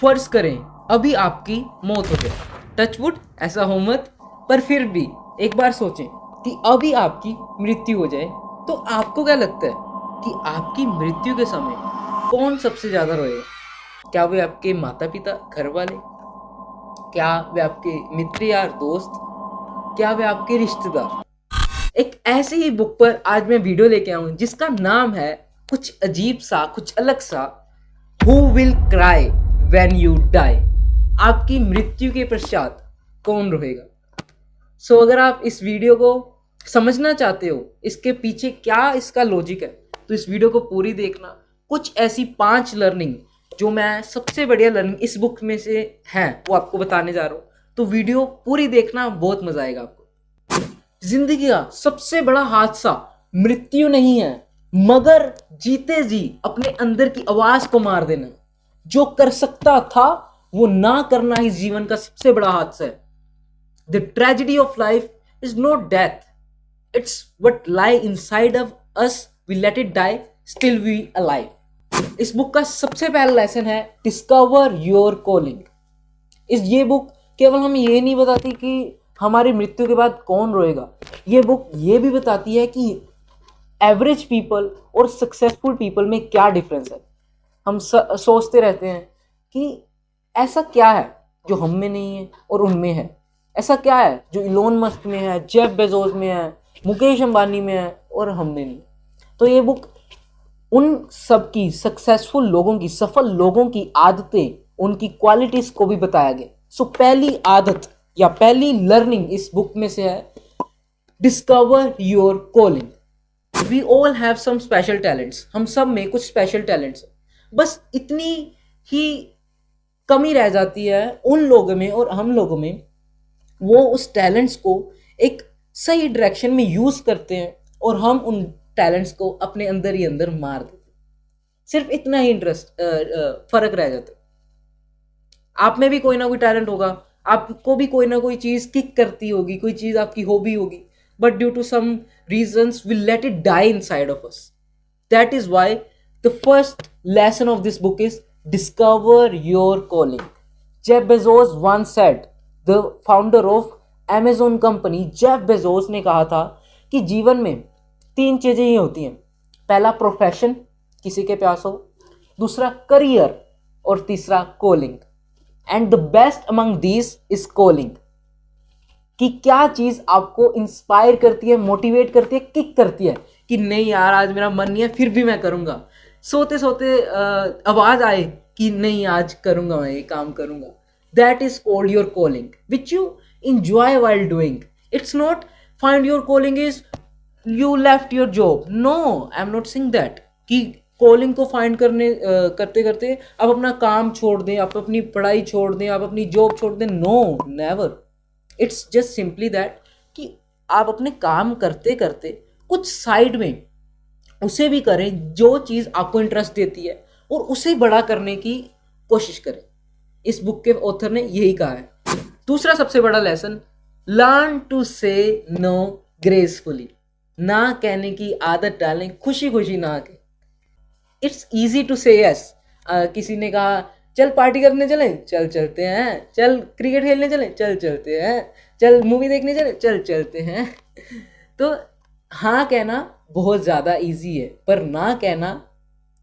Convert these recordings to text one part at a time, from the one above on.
फर्ज करें अभी आपकी मौत हो जाए, टचवुड ऐसा हो मत, पर फिर भी एक बार सोचें कि अभी आपकी मृत्यु हो जाए, तो आपको क्या लगता है कि आपकी मृत्यु के समय कौन सबसे ज़्यादा रोएगा? क्या वे आपके माता पिता, घर वाले? क्या वे आपके मित्र यार दोस्त? क्या वे आपके रिश्तेदार? एक ऐसी ही बुक पर आज मैं वीडियो लेके आऊँ जिसका नाम है कुछ अजीब सा, कुछ अलग सा, who will cry when you die. आपकी मृत्यु के पश्चात कौन रोएगा? अगर आप इस वीडियो को समझना चाहते हो, इसके पीछे क्या इसका लॉजिक है, तो इस वीडियो को पूरी देखना। कुछ ऐसी 5 लर्निंग जो मैं सबसे बढ़िया लर्निंग इस बुक में से हैं वो आपको बताने जा रहा हूँ, तो वीडियो पूरी देखना, बहुत मजा आएगा आपको। जिंदगी का सबसे बड़ा हादसा मृत्यु नहीं है, मगर जीते जी अपने अंदर की आवाज को मार देना। जो कर सकता था वो ना करना ही जीवन का सबसे बड़ा हादसा है। The tragedy of life is not death, it's what lie inside of us, we let it die, still we alive. इस बुक का सबसे पहला लेसन है डिस्कवर योर कॉलिंग। ये बुक केवल हमें ये नहीं बताती कि हमारी मृत्यु के बाद कौन रोएगा, ये बुक ये भी बताती है कि एवरेज पीपल और सक्सेसफुल पीपल में क्या डिफरेंस है। हम सोचते रहते हैं कि ऐसा क्या है जो हम में नहीं है और उनमें है, ऐसा क्या है जो इलोन मस्क में है, जेफ बेजोस में है, मुकेश अंबानी में है और हम में नहीं। तो ये बुक उन सब की सक्सेसफुल लोगों की, सफल लोगों की आदतें, उनकी क्वालिटीज को भी बताया गया। पहली आदत या पहली लर्निंग इस बुक में से है discover your calling. We all have some special talents, हम सब में कुछ स्पेशल टैलेंट्स हैं, बस इतनी ही कमी रह जाती है उन लोगों में और हम लोगों में, वो उस टैलेंट्स को एक सही डायरेक्शन में यूज करते हैं और हम उन टैलेंट्स को अपने अंदर ही अंदर मार देते हैं। सिर्फ इतना ही फर्क रह जाता है। आप में भी कोई ना कोई टैलेंट होगा, आपको भी कोई ना कोई चीज किक करती होगी, कोई चीज आपकी हॉबी होगी, but due to some reasons we let it die inside of us. That is why the first lesson of this book is discover your calling. Jeff Bezos once said, the founder of Amazon company, Jeff Bezos ने कहा था कि जीवन में 3 चीजें ही होती हैं। पहला प्रोफेशन, किसी के प्यास हो, दूसरा करियर और तीसरा calling. And the best among these is calling. कि क्या चीज आपको इंस्पायर करती है, मोटिवेट करती है, किक करती है कि नहीं यार आज मेरा मन नहीं है फिर भी मैं करूंगा। सोते सोते आवाज आए कि नहीं आज करूंगा, मैं ये काम करूंगा। That is called your calling which you enjoy while doing. It's not find your calling is you left your job. No, I am not saying that कि कॉलिंग को फाइंड करते करते आप अपना काम छोड़ दें, आप अपनी पढ़ाई छोड़ दें, आप अपनी जॉब छोड़ दें। No, never. It's just simply that कि आप अपने काम करते करते कुछ साइड में उसे भी करें जो चीज़ आपको इंटरेस्ट देती है और उसे बड़ा करने की कोशिश करें। इस बुक के ऑथर ने यही कहा है। दूसरा सबसे बड़ा lesson, learn to say no gracefully. ना कहने की आदत डालें, खुशी खुशी ना कहें। इट्स ईजी टू से यस। किसी ने कहा चल पार्टी करने चलें, चल चलते हैं। चल क्रिकेट खेलने चलें, चल चलते हैं। चल मूवी देखने चलें, चल चलते हैं। तो हाँ कहना बहुत ज़्यादा ईजी है, पर ना कहना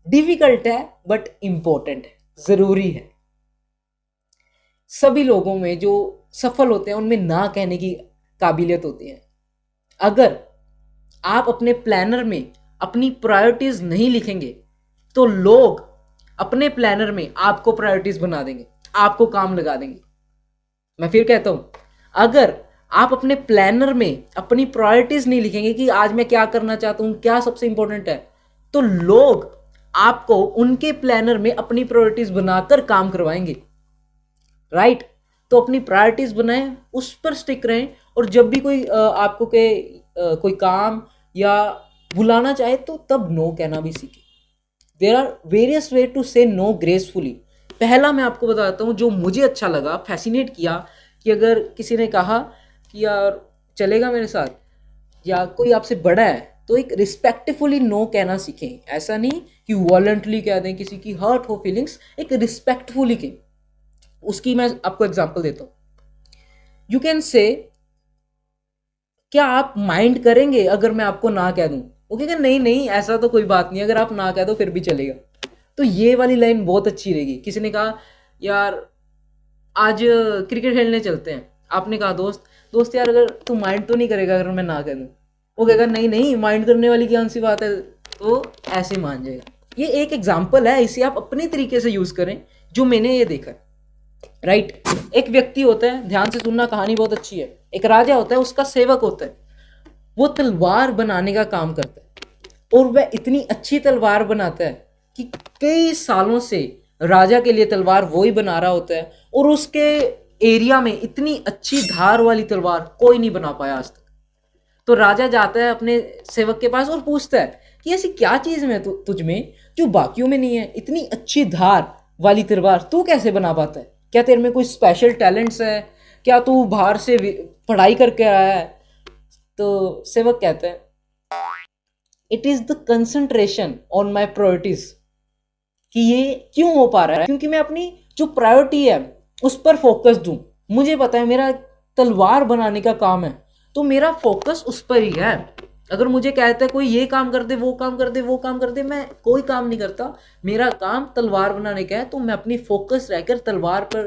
डिफिकल्ट है बट इम्पोर्टेंट है, ज़रूरी है। सभी लोगों में जो सफल होते हैं उनमें ना कहने की काबिलियत होती है। अगर आप अपने प्लानर में अपनी प्रायोरिटीज नहीं लिखेंगे तो लोग अपने प्लानर में आपको प्रायोरिटीज बना देंगे, आपको काम लगा देंगे। मैं फिर कहता हूं, अगर आप अपने प्लानर में अपनी प्रायोरिटीज नहीं लिखेंगे कि आज मैं क्या करना चाहता हूं, क्या सबसे इंपॉर्टेंट है, तो लोग आपको उनके प्लानर में अपनी प्रायोरिटीज बनाकर काम करवाएंगे। राइट? तो अपनी प्रायोरिटीज बनाएं, उस पर स्टिक रहें, और जब भी कोई आपको कोई काम या बुलाना चाहे तो तब नो कहना भी सीखें। There are various way to say no gracefully. पहला मैं आपको बताता हूँ जो मुझे अच्छा लगा, फैसिनेट किया, कि अगर किसी ने कहा कि यार चलेगा मेरे साथ, या कोई आपसे बड़ा है, तो एक रिस्पेक्टफुली नो कहना सीखें। ऐसा नहीं कि वॉलंटली कह दें, किसी की हर्ट हो फीलिंग्स, एक रिस्पेक्टफुली कहें। उसकी मैं आपको एग्जांपल देता हूँ। यू कैन से, क्या आप माइंड करेंगे अगर मैं आपको ना कह दूं? वो कहेगा नहीं नहीं ऐसा तो कोई बात नहीं, अगर आप ना कह दो फिर भी चलेगा। तो ये वाली लाइन बहुत अच्छी रहेगी। किसी ने कहा यार आज क्रिकेट खेलने चलते हैं, आपने कहा दोस्त दोस्त यार अगर तू माइंड तो नहीं करेगा अगर मैं ना कह दूं? वो कहेगा नहीं नहीं माइंड करने वाली कौन सी बात है, तो ऐसे मान जाएगा। ये एक एग्जाम्पल है, इसे आप अपने तरीके से यूज करें जो मैंने ये देखा है। राइट, एक व्यक्ति होता है, ध्यान से सुनना कहानी बहुत अच्छी है। एक राजा होता है, उसका सेवक होता है, वो तलवार बनाने का काम करता है और वह इतनी अच्छी तलवार बनाता है कि कई सालों से राजा के लिए तलवार वो ही बना रहा होता है और उसके एरिया में इतनी अच्छी धार वाली तलवार कोई नहीं बना पाया आज तक। तो राजा जाता है अपने सेवक के पास और पूछता है कि ऐसी क्या चीज में तुझ में जो बाकियों में नहीं है, इतनी अच्छी धार वाली तलवार तू कैसे बना पाता है? क्या तेरे में कोई स्पेशल टैलेंट्स है? क्या तू बाहर से पढ़ाई करके आया है? तो सेवक कहते हैं it is the concentration on my priorities. कि ये क्यों हो पा रहा है? क्योंकि मैं अपनी जो प्रायोरिटी है उस पर फोकस दूं। मुझे पता है मेरा तलवार बनाने का काम है, तो मेरा फोकस उस पर ही है। अगर मुझे कहता है कोई ये काम कर दे, वो काम कर दे, वो काम कर दे, मैं कोई काम नहीं करता। मेरा काम तलवार बनाने का है, तो मैं अपनी फोकस रहकर तलवार पर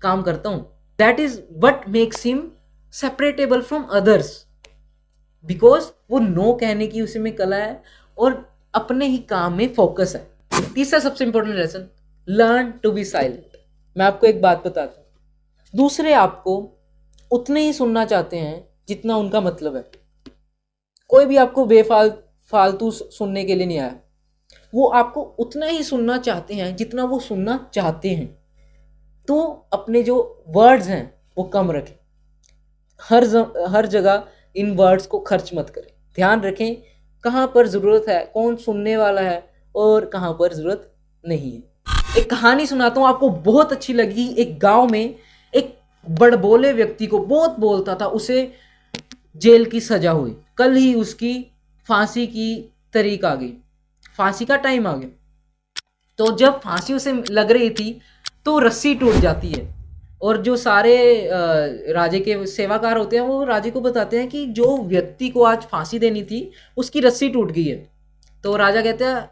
काम करता हूं। That is what makes him separable from others, because वो नो कहने की उसी में कला है और अपने ही काम में फोकस है। तीसरा सबसे important lesson, learn to be silent. मैं आपको एक बात बताता हूं, दूसरे आपको उतने ही सुनना चाहते हैं जितना उनका मतलब है। कोई भी आपको फालतू सुनने के लिए नहीं आया, वो आपको उतना ही सुनना चाहते हैं जितना वो सुनना चाहते हैं। तो अपने जो वर्ड्स हैं वो कम रखें, हर जगह इन वर्ड्स को खर्च मत करें। ध्यान रखें कहाँ पर ज़रूरत है, कौन सुनने वाला है और कहाँ पर ज़रूरत नहीं है। एक कहानी सुनाता हूँ आपको, बहुत अच्छी लगी। एक गांव में एक बड़बोले व्यक्ति को, बहुत बोलता था, उसे जेल की सजा हुई। कल ही उसकी फांसी की तारीख आ गई, फांसी का टाइम आ गया। तो जब फांसी उसे लग रही थी तो रस्सी टूट जाती है और जो सारे राजे के सेवाकार होते हैं वो राजे को बताते हैं कि जो व्यक्ति को आज फांसी देनी थी उसकी रस्सी टूट गई है। तो राजा कहते हैं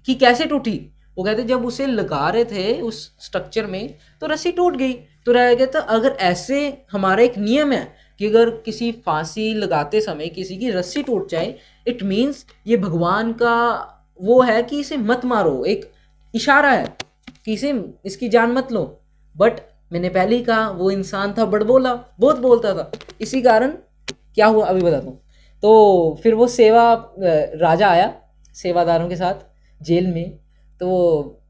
कि कैसे टूटी? वो कहते जब उसे लगा रहे थे उस स्ट्रक्चर में तो रस्सी टूट गई। तो राजा कहता अगर ऐसे हमारा एक नियम है कि अगर किसी फांसी लगाते समय किसी की रस्सी टूट जाए, इट मीन्स ये भगवान का वो है कि इसे मत मारो, एक इशारा है कि इसे इसकी जान मत लो। बट मैंने पहले ही कहा वो इंसान था बड़बोला, बहुत बोलता था, इसी कारण क्या हुआ अभी बताता हूँ। तो फिर वो राजा आया सेवादारों के साथ जेल में। तो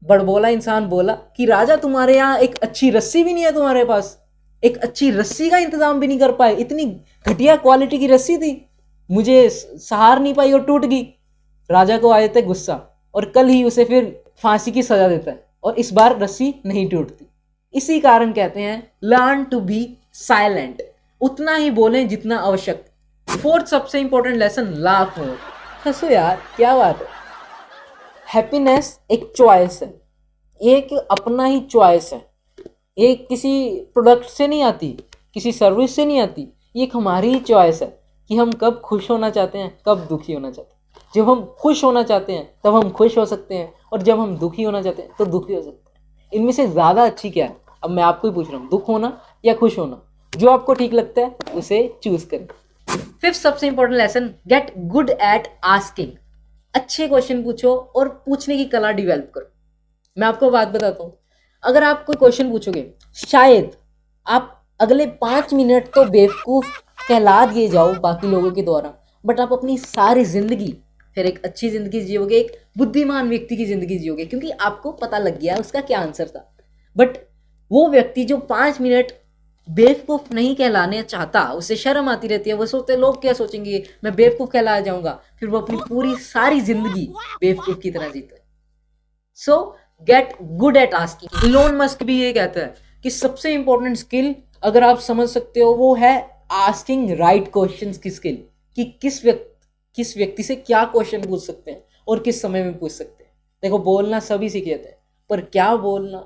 बड़बोला इंसान बोला कि राजा तुम्हारे यहाँ एक अच्छी रस्सी भी नहीं है, तुम्हारे पास एक अच्छी रस्सी का इंतजाम भी नहीं कर पाए, इतनी घटिया क्वालिटी की रस्सी थी, मुझे सहार नहीं पाई और टूट गई। राजा को आ जाता है गुस्सा और कल ही उसे फिर फांसी की सजा देता है और इस बार रस्सी नहीं टूटती। इसी कारण कहते हैं लर्न टू बी साइलेंट, उतना ही बोलें जितना आवश्यक। फोर्थ सबसे इंपॉर्टेंट लेसन, लाफ हो, हंसो यार, क्या बात है। हैप्पीनेस एक चॉइस है, एक अपना ही चॉइस है, ये किसी प्रोडक्ट से नहीं आती, किसी सर्विस से नहीं आती, ये एक हमारी ही चॉइस है कि हम कब खुश होना चाहते हैं, कब दुखी होना चाहते हैं। जब हम खुश होना चाहते हैं तब हम खुश हो सकते हैं और जब हम दुखी होना चाहते हैं तो दुखी हो सकते हैं। इनमें से ज़्यादा अच्छी क्या है? अब मैं आपको ही पूछ रहा हूँ, दुख होना या खुश होना? जो आपको ठीक लगता है उसे चूज करें। फिफ्थ सबसे important lesson, get good at asking. अच्छे क्वेश्चन पूछो और पूछने की कला डिवेल्प करो। मैं आपको बात बताता हूँ, अगर आप कोई क्वेश्चन पूछोगे, शायद आप अगले 5 मिनट तो बेवकूफ़ कहला दिए जाओ बाकी लोगों के द्वारा, बट आप अपनी सारी जिंदगी फिर एक अच्छी जिंदगी जियोगे, एक बुद्धिमान व्यक्ति की जिंदगी जियोगे, क्योंकि आपको पता लग गया उसका क्या आंसर था। बट वो व्यक्ति जो 5 मिनट बेवकूफ़ नहीं कहलाने चाहता, उसे शर्म आती रहती है, वो सोचते लोग क्या सोचेंगे, मैं बेवकूफ़ कहलाया जाऊंगा, फिर वो अपनी पूरी सारी जिंदगी बेवकूफ़ की तरह जीता है। सो get good at asking. Elon Musk भी ये कहता है कि सबसे इंपॉर्टेंट स्किल अगर आप समझ सकते हो वो है आस्किंग राइट क्वेश्चंस की स्किल, कि किस व्यक्ति से क्या क्वेश्चन पूछ सकते हैं और किस समय में पूछ सकते हैं। देखो बोलना सभी सीख जाते हैं, पर क्या बोलना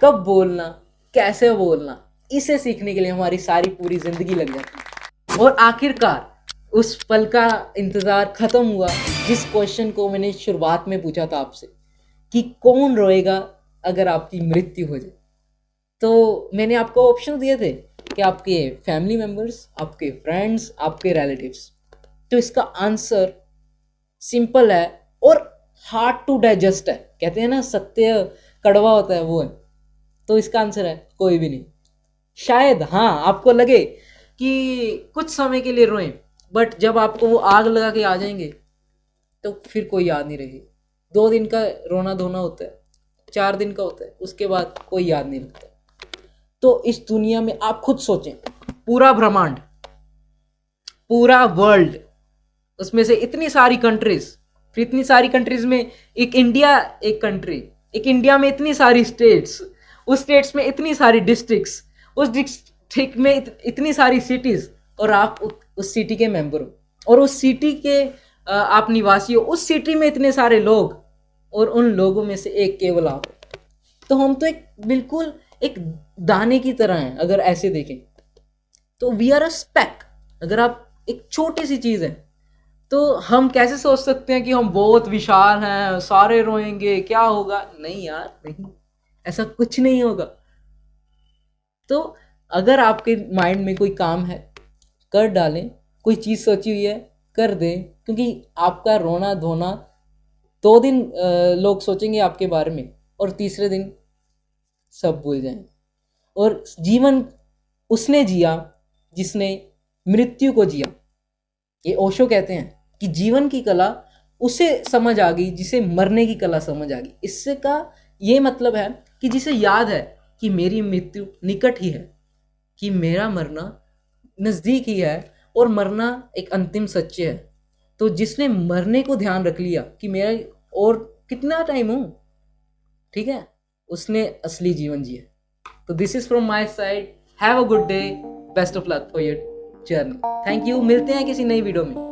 कब बोलना, कैसे बोलना, इसे सीखने के लिए हमारी सारी पूरी जिंदगी लग जाती है। और आखिरकार उस पल का इंतजार खत्म हुआ जिस क्वेश्चन को मैंने शुरुआत में पूछा था आपसे, कि कौन रोएगा अगर आपकी मृत्यु हो जाए। तो मैंने आपको ऑप्शन दिए थे कि आपके फैमिली मेंबर्स, आपके फ्रेंड्स, आपके रिलेटिव्स। तो इसका आंसर सिंपल है और हार्ड टू डाइजेस्ट है। कहते हैं ना, सत्य कड़वा होता है, वो है। तो इसका आंसर है कोई भी नहीं। शायद हाँ आपको लगे कि कुछ समय के लिए रोएं, बट जब आपको वो आग लगा के आ जाएंगे तो फिर कोई याद नहीं रहेगी। 2 दिन का रोना धोना होता है, 4 दिन का होता है, उसके बाद कोई याद नहीं रखता। तो इस दुनिया में आप खुद सोचें, पूरा ब्रह्मांड, पूरा वर्ल्ड, उसमें से इतनी सारी कंट्रीज, फिर इतनी सारी कंट्रीज में एक इंडिया, एक कंट्री, एक इंडिया में इतनी सारी स्टेट्स, उस स्टेट्स में इतनी सारी डिस्ट्रिक्ट्स, उस डिस्ट्रिक्ट में इतनी सारी सिटीज, और आप उस सिटी के मेंबर हो, और उस सिटी के आप निवासी हो। उस सिटी में इतने सारे लोग, और उन लोगों में से एक केवल आप हो। तो हम तो एक बिल्कुल एक दाने की तरह हैं। अगर ऐसे देखें तो वी आर अ स्पेक। अगर आप एक छोटी सी चीज़ है, तो हम कैसे सोच सकते हैं कि हम बहुत विशाल हैं, सारे रोएंगे, क्या होगा? नहीं यार, नहीं, ऐसा कुछ नहीं होगा। तो अगर आपके माइंड में कोई काम है, कर डालें। कोई चीज़ सोची हुई है, कर दें, क्योंकि आपका रोना धोना 2 दिन लोग सोचेंगे आपके बारे में, और तीसरे दिन सब भूल जाएंगे। और जीवन उसने जिया जिसने मृत्यु को जिया। ये ओशो कहते हैं कि जीवन की कला उसे समझ आ गई जिसे मरने की कला समझ आ गई। इससे का ये मतलब है कि जिसे याद है कि मेरी मृत्यु निकट ही है, कि मेरा मरना नज़दीक ही है, और मरना एक अंतिम सत्य है। तो जिसने मरने को ध्यान रख लिया कि मेरा और कितना टाइम हो, ठीक है, उसने असली जीवन जिया। तो this is from my side. Have a good day, best of luck for your journey. Thank you. मिलते हैं किसी नई वीडियो में।